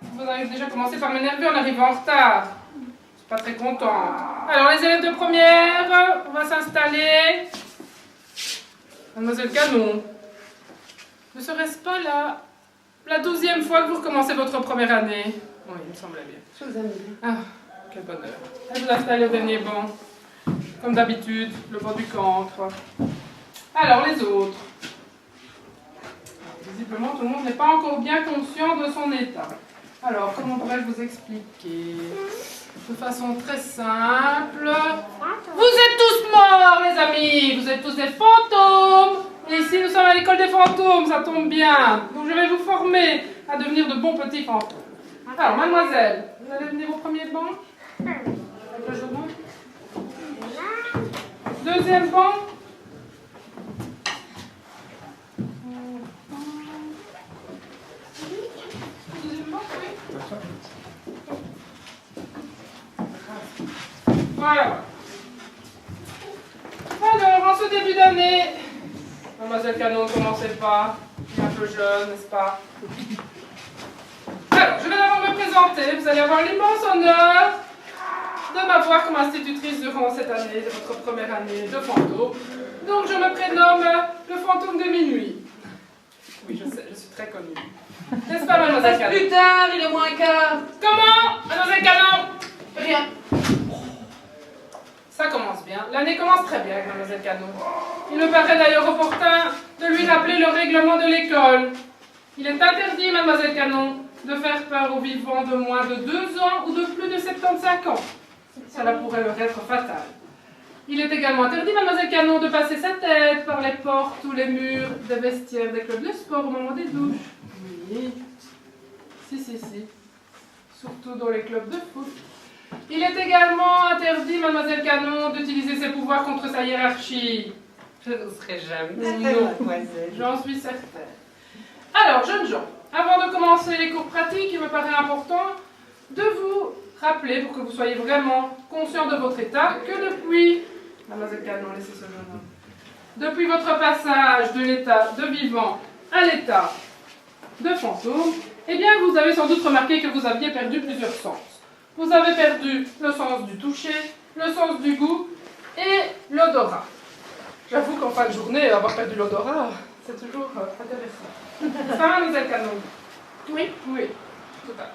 Vous avez déjà commencé par m'énerver en arrivant en retard. Je suis pas très contente. Alors, les élèves de première, on va s'installer. Mademoiselle Canon, ne serait-ce pas la 12e fois que vous recommencez votre première année? Oui, il me semblait bien. Je vous aime bien. Ah, quel bonheur. Allez vous installer au dernier banc. Comme d'habitude, le banc du cancre. Alors, les autres. Visiblement, tout le monde n'est pas encore bien conscient de son état. Alors, comment pourrais-je vous expliquer? De façon très simple. Vous êtes tous morts, les amis! Vous êtes tous des fantômes! Et ici, nous sommes à l'école des fantômes, ça tombe bien. Donc, je vais vous former à devenir de bons petits fantômes. Alors, mademoiselle, vous allez venir au premier banc? Avec le genou. Deuxième banc. Deuxième banc, oui. Voilà. Alors, en ce début d'année, mademoiselle Canon, ne commencez pas. Je suis un peu jeune, n'est-ce pas? Alors, je vais d'abord me présenter. Vous allez avoir l'immense honneur de m'avoir comme institutrice durant cette année, de votre première année de fantôme. Donc, je me prénomme le fantôme de minuit. Oui, je sais, je suis très connue. N'est-ce pas, mademoiselle Canon? Plus tard, il est moins quart. Comment, mademoiselle Canon? Rien. Ça commence bien. L'année commence très bien avec mademoiselle Canon. Il me paraît d'ailleurs opportun de lui rappeler le règlement de l'école. Il est interdit, mademoiselle Canon, de faire peur aux vivants de moins de 2 ans ou de plus de 75 ans. Cela pourrait leur être fatal. Il est également interdit, mademoiselle Canon, de passer sa tête par les portes ou les murs des vestiaires des clubs de sport au moment des douches. Oui. Si. Surtout dans les clubs de foot. Il est également interdit, mademoiselle Canon, d'utiliser ses pouvoirs contre sa hiérarchie. Je n'oserais jamais. Non, j'en suis certaine. Alors, jeunes gens, avant de commencer les cours pratiques, il me paraît important de vous rappeler, pour que vous soyez vraiment conscient de votre état, que depuis... Mademoiselle Canon, laissez ce jeune homme. Depuis votre passage de l'état de vivant à l'état de fantôme, eh bien, vous avez sans doute remarqué que vous aviez perdu plusieurs sens. Vous avez perdu le sens du toucher, le sens du goût et l'odorat. J'avoue qu'en fin de journée, avoir perdu l'odorat, c'est toujours intéressant. Ça va, mademoiselle Canon? Oui, tout à fait.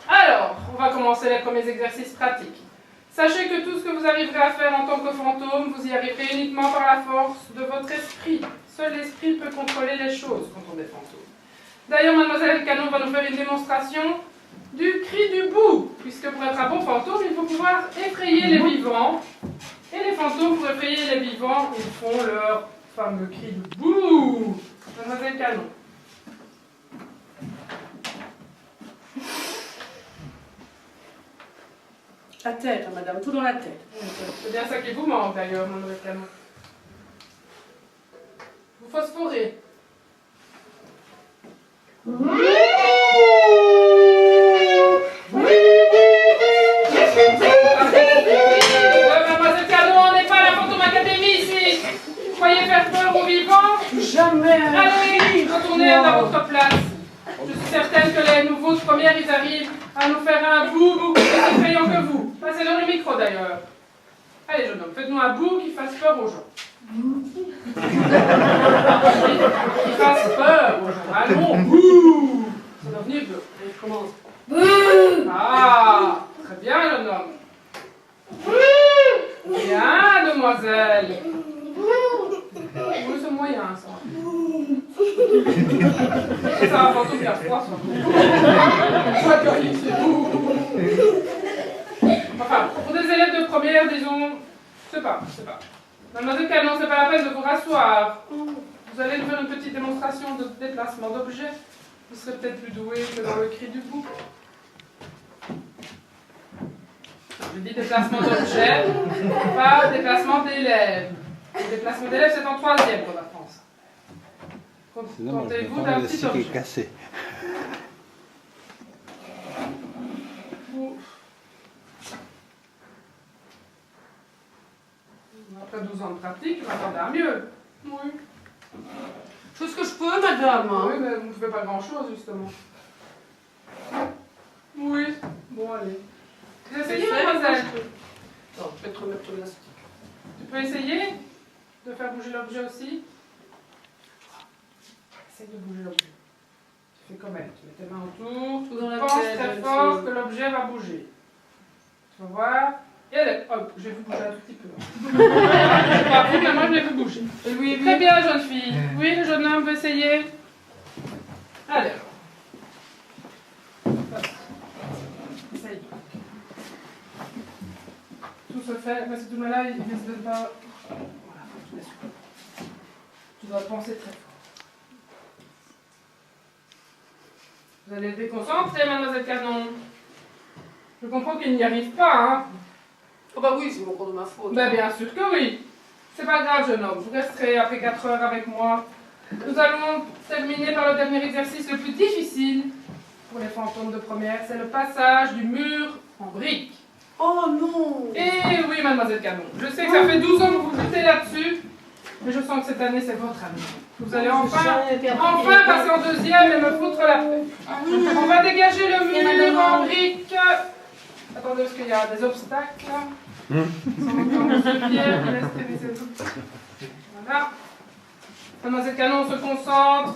Alors, on va commencer les premiers exercices pratiques. Sachez que tout ce que vous arriverez à faire en tant que fantôme, vous y arriverez uniquement par la force de votre esprit. Seul l'esprit peut contrôler les choses quand on est fantôme. D'ailleurs, mademoiselle Canon va nous faire une démonstration du cri du bouh, puisque pour être un bon fantôme, il faut pouvoir effrayer les vivants. Et les fantômes, pour effrayer les vivants, ils font leur fameux cri de bouh. Mademoiselle Canon. La tête, madame, tout dans la tête. C'est bien ça qui vous manque d'ailleurs, mademoiselle Canon. Vous phosphorez. Mademoiselle Canon, on n'est pas à la Fantôme Académie ici. Vous croyez faire peur aux vivants? Jamais. Allez, retournez à votre place. Je suis certaine que les nouveaux de première, ils arrivent à nous faire un bout plus effrayant que vous. Passez dans le micro d'ailleurs. Allez, jeune homme, faites-nous un bout qui fasse peur aux gens. Qui fasse peur aux gens. Allons, bout. Ça doit venir de... Allez, je commence. Ah, très bien, jeune homme. Bien, demoiselle. Oui, c'est moyen, ça. Ça va fantôme qui a froid, ça. Soit que enfin, pour des élèves de première, disons, c'est pas. Mademoiselle Canon, c'est pas la peine de vous rasseoir. Vous allez nous faire une petite démonstration de déplacement d'objets. Vous serez peut-être plus doué que dans le cri du bouc. Je dis déplacement d'objets, pas déplacement d'élèves. Le déplacement d'élèves, c'est en 3e pour la France. Contentez-vous d'un petit objet. Cassé. Après 12 ans de pratique, je m'attendais à mieux. Oui. Je fais ce que je peux, madame. Oui, mais vous ne pouvez pas grand-chose, justement. Oui. Bon, allez. Vous essayez, Essaye, mademoiselle? Attends, je vais te remettre ton élastique. Tu peux essayer de faire bouger l'objet aussi? Essaye de bouger l'objet. Tu fais comme elle. Tu mets tes mains autour. Tout dans la Pense tête, très elle fort se- que l'objet va bouger. Tu vas voir. Et allez, hop, je vais vous bouger un tout petit peu. C'est pas vous, mais moi je vais vous bouger. Oui, Très bien, jeune fille. Oui, le jeune homme veut essayer. Allez. Hop. Essaye. Tout se fait, mais c'est tout là, il risque de pas. Voilà, tu laisses. Tu dois penser très fort. Vous allez être déconcentré, mademoiselle Canon. Je comprends qu'il n'y arrive pas, hein. Oh bah oui, c'est mon cours de ma faute. Ben bien sûr que oui. C'est pas grave, jeune homme. Vous resterez après 4 heures avec moi. Nous allons terminer par le dernier exercice le plus difficile pour les fantômes de première. C'est le passage du mur en briques. Oh non. Et oui, mademoiselle Canon. Je sais que ça fait 12 ans que vous luttez là-dessus, mais je sens que cette année, c'est votre année. Vous allez enfin passer en deuxième et me foutre la paix. On va dégager le mur en briques. Attendez, parce qu'il y a des obstacles. Voilà. Mademoiselle Canon se concentre.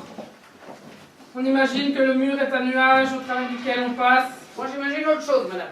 On imagine que le mur est un nuage au travers duquel on passe. Moi j'imagine autre chose, madame.